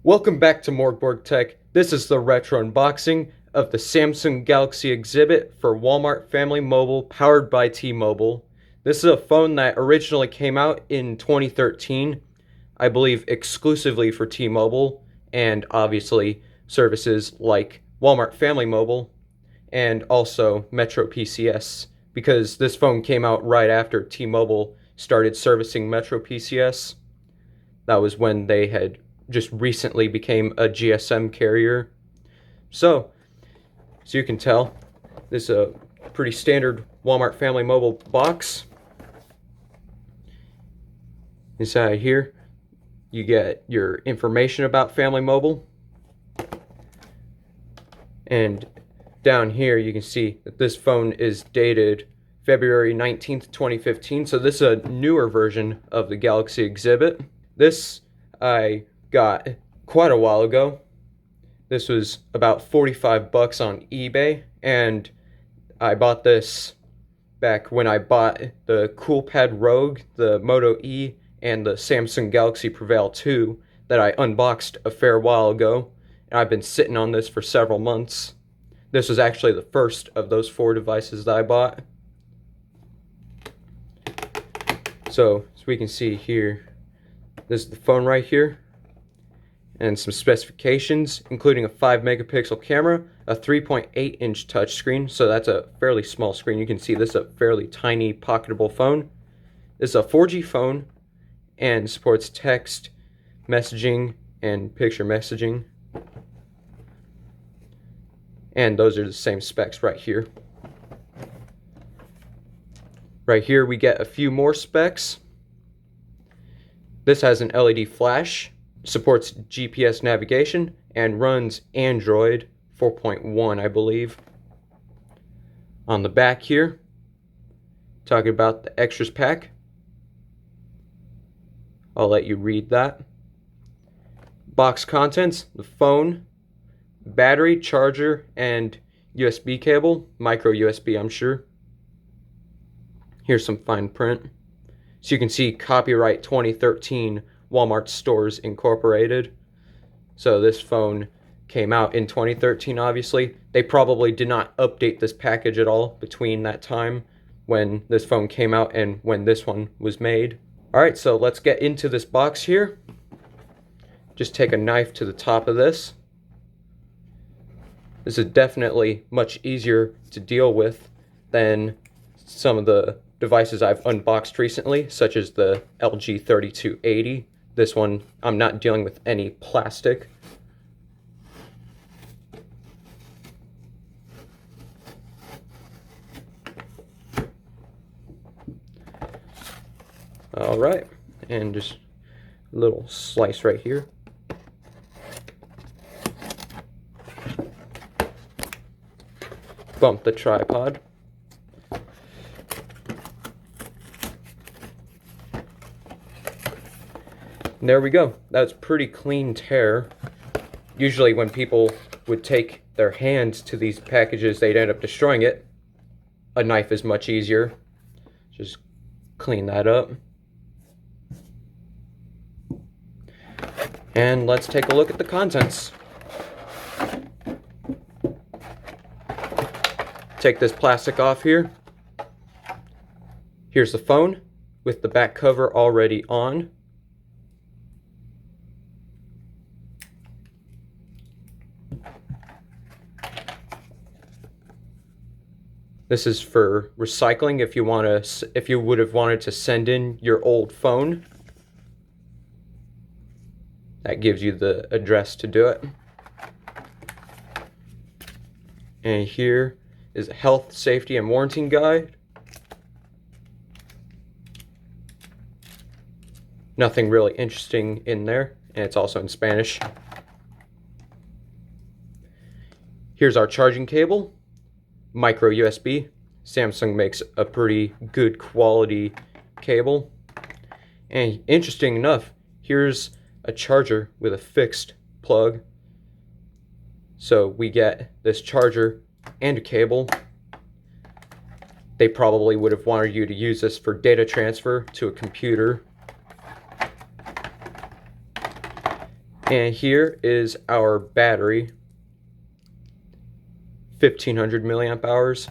Welcome back to Morgborg Tech. This is the retro unboxing of the Samsung Galaxy exhibit for Walmart Family Mobile powered by T-Mobile. This is a phone that originally came out in 2013, I believe exclusively for T-Mobile and obviously services like Walmart Family Mobile and also Metro PCS, because this phone came out right after T-Mobile started servicing Metro PCS. That was when they had just recently became a GSM carrier. So you can tell, this is a pretty standard Walmart Family Mobile box. Inside here, you get your information about Family Mobile. And down here, you can see that this phone is dated February 19th, 2015. So this is a newer version of the Galaxy exhibit. This I got quite a while ago. This was about 45 bucks on eBay, and I bought this back when I bought the CoolPad Rogue, the Moto E, and the Samsung Galaxy Prevail 2 that I unboxed a fair while ago, and I've been sitting on this for several months. This was actually the first of those 4 devices that I bought. So as we can see here, this is the phone right here, and some specifications, including a 5 megapixel camera, a 3.8 inch touchscreen, so that's a fairly small screen. You can see this is a fairly tiny pocketable phone. This is a 4G phone and supports text messaging and picture messaging. And those are the same specs right here. Right here we get a few more specs. This has an LED flash, supports GPS navigation, and runs Android 4.1, I believe. On the back here, talking about the extras pack. I'll let you read that. Box contents: the phone, battery, charger, and USB cable, micro USB, I'm sure. Here's some fine print. So you can see copyright 2013, Walmart Stores Incorporated. So this phone came out in 2013, obviously. They probably did not update this package at all between that time when this phone came out and when this one was made. Alright, so let's get into this box here. Just take a knife to the top of this. This is definitely much easier to deal with than some of the devices I've unboxed recently, such as the LG 3280. This one, I'm not dealing with any plastic. Alright, and just a little slice right here. Bump the tripod. And there we go. That's pretty clean tear. Usually when people would take their hands to these packages, they'd end up destroying it. A knife is much easier. Just clean that up. And let's take a look at the contents. Take this plastic off here. Here's the phone with the back cover already on. This is for recycling if you would have wanted to send in your old phone. That gives you the address to do it. And here is a health, safety, and warranty guide. Nothing really interesting in there, and it's also in Spanish. Here's our charging cable. Micro USB. Samsung makes a pretty good quality cable. And interesting enough, here's a charger with a fixed plug. So we get this charger and a cable. They probably would have wanted you to use this for data transfer to a computer. And here is our battery, 1500 milliamp hours.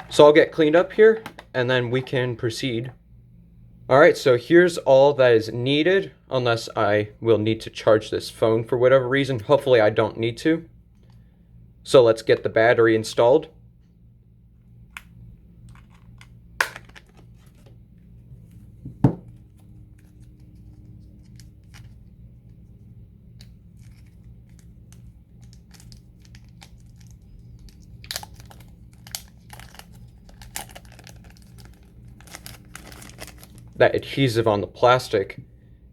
So I'll get cleaned up here and then we can proceed. Alright, so here's all that is needed, unless I will need to charge this phone for whatever reason. Hopefully I don't need to. So let's get the battery installed. That adhesive on the plastic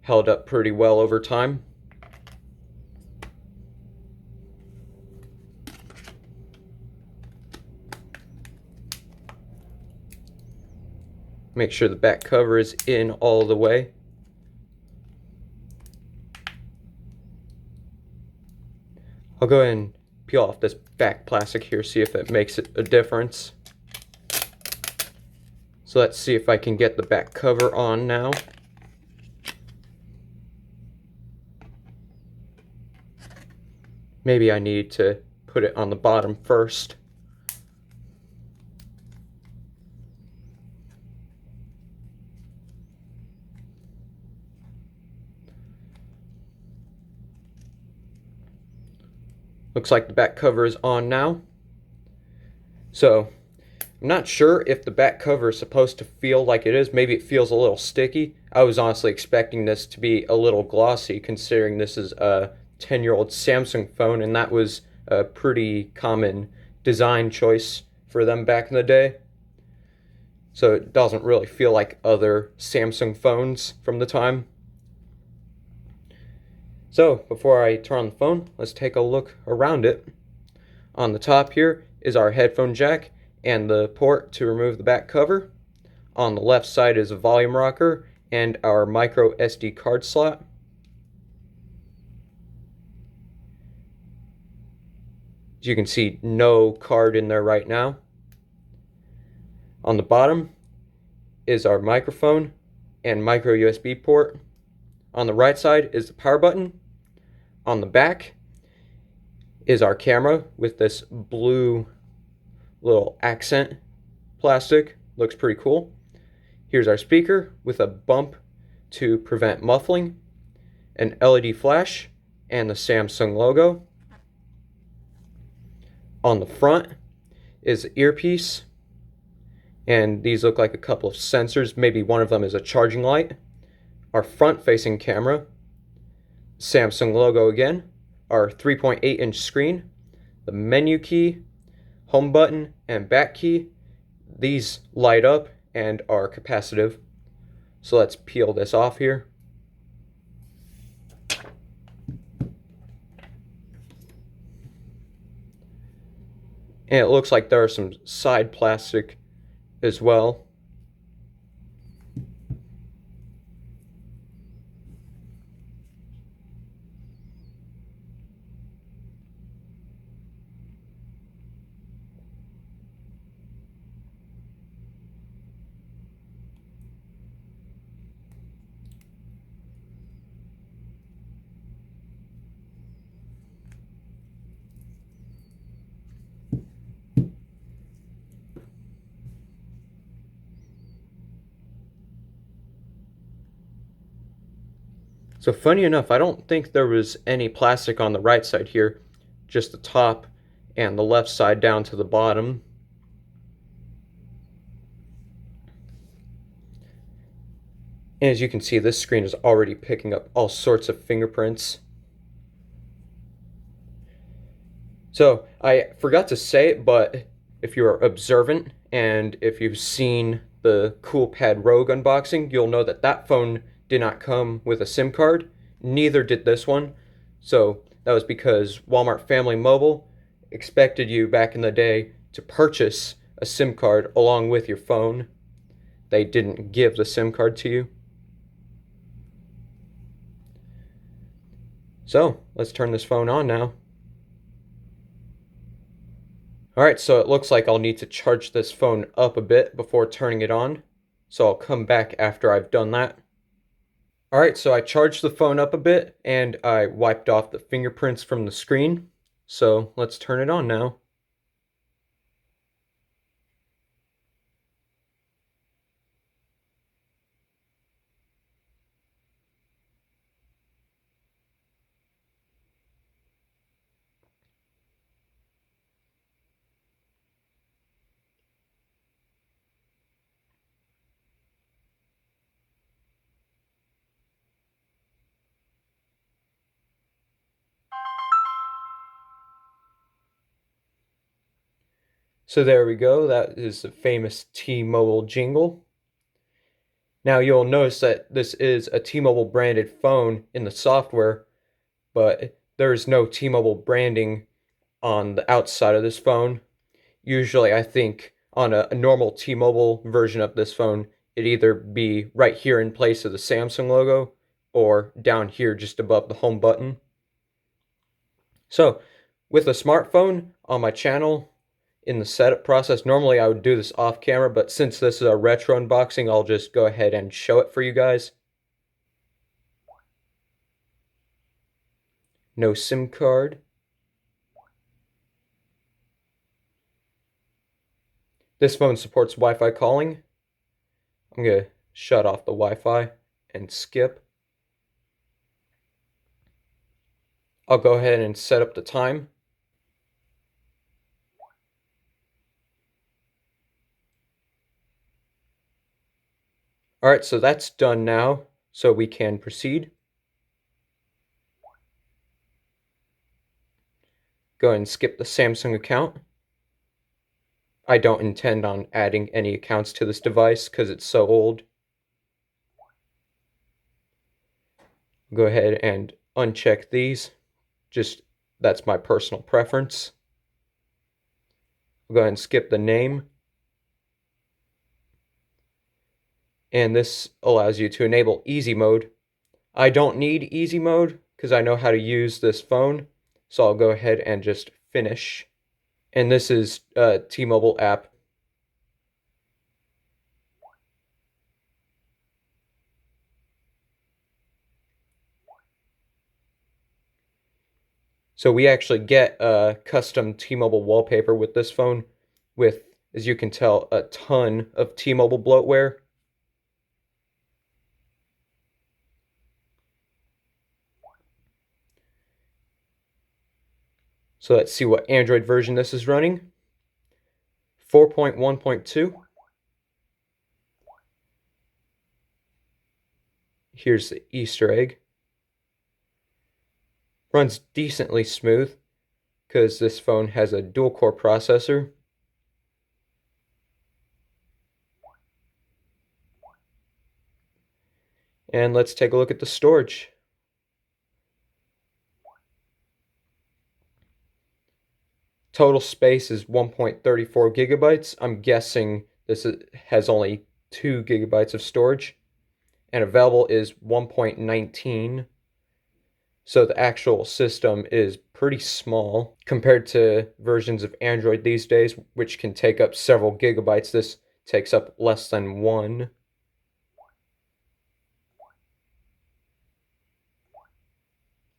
held up pretty well over time. Make sure the back cover is in all the way. I'll go ahead and peel off this back plastic here, see if it makes a difference. So let's see if I can get the back cover on now. Maybe I need to put it on the bottom first. Looks like the back cover is on now. So I'm not sure if the back cover is supposed to feel like it is. Maybe it feels a little sticky. I was honestly expecting this to be a little glossy, considering this is a 10-year-old Samsung phone, and that was a pretty common design choice for them back in the day. So it doesn't really feel like other Samsung phones from the time. So before I turn on the phone, let's take a look around it. On the top here is our headphone jack and the port to remove the back cover. On the left side is a volume rocker and our micro SD card slot. As you can see, no card in there right now. On the bottom is our microphone and micro USB port. On the right side is the power button. On the back is our camera with this blue little accent plastic. Looks pretty cool. Here's our speaker with a bump to prevent muffling, an LED flash, and the Samsung logo. On the front is the earpiece, and these look like a couple of sensors. Maybe one of them is a charging light. Our front-facing camera, Samsung logo again, our 3.8-inch screen, the menu key, home button, and back key. These light up and are capacitive. So let's peel this off here. And it looks like there are some side plastic as well. So funny enough, I don't think there was any plastic on the right side here, just the top and the left side down to the bottom. And as you can see, this screen is already picking up all sorts of fingerprints. So I forgot to say it, but if you're observant and if you've seen the CoolPad Rogue unboxing, you'll know that that phone did not come with a SIM card. Neither did this one. So that was because Walmart Family Mobile expected you back in the day to purchase a SIM card along with your phone. They didn't give the SIM card to you. So let's turn this phone on now. Alright, so it looks like I'll need to charge this phone up a bit before turning it on. So I'll come back after I've done that. Alright, so I charged the phone up a bit and I wiped off the fingerprints from the screen. So let's turn it on now. So there we go. That is the famous T-Mobile jingle. Now you'll notice that this is a T-Mobile branded phone in the software, but there is no T-Mobile branding on the outside of this phone. Usually I think on a normal T-Mobile version of this phone, it'd either be right here in place of the Samsung logo or down here just above the home button. So with a smartphone on my channel, in the setup process, normally I would do this off camera, but since this is a retro unboxing, I'll just go ahead and show it for you guys. No SIM card. This phone supports Wi-Fi calling. I'm going to shut off the Wi-Fi and skip. I'll go ahead and set up the time. Alright, so that's done now, so we can proceed. Go ahead and skip the Samsung account. I don't intend on adding any accounts to this device because it's so old. Go ahead and uncheck these. Just, that's my personal preference. Go ahead and skip the name. And this allows you to enable easy mode. I don't need easy mode because I know how to use this phone, so I'll go ahead and just finish. And this is a T-Mobile app. So we actually get a custom T-Mobile wallpaper with this phone with, as you can tell, a ton of T-Mobile bloatware. So let's see what Android version this is running. 4.1.2. Here's the Easter egg. Runs decently smooth because this phone has a dual-core processor. And let's take a look at the storage. Total space is 1.34 gigabytes. I'm guessing this has only 2 gigabytes of storage. And available is 1.19. So the actual system is pretty small compared to versions of Android these days, which can take up several gigabytes. This takes up less than 1.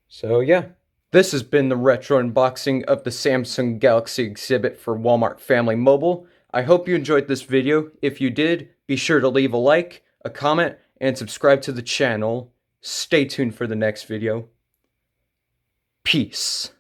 So yeah. This has been the retro unboxing of the Samsung Galaxy exhibit for Walmart Family Mobile. I hope you enjoyed this video. If you did, be sure to leave a like, a comment, and subscribe to the channel. Stay tuned for the next video. Peace.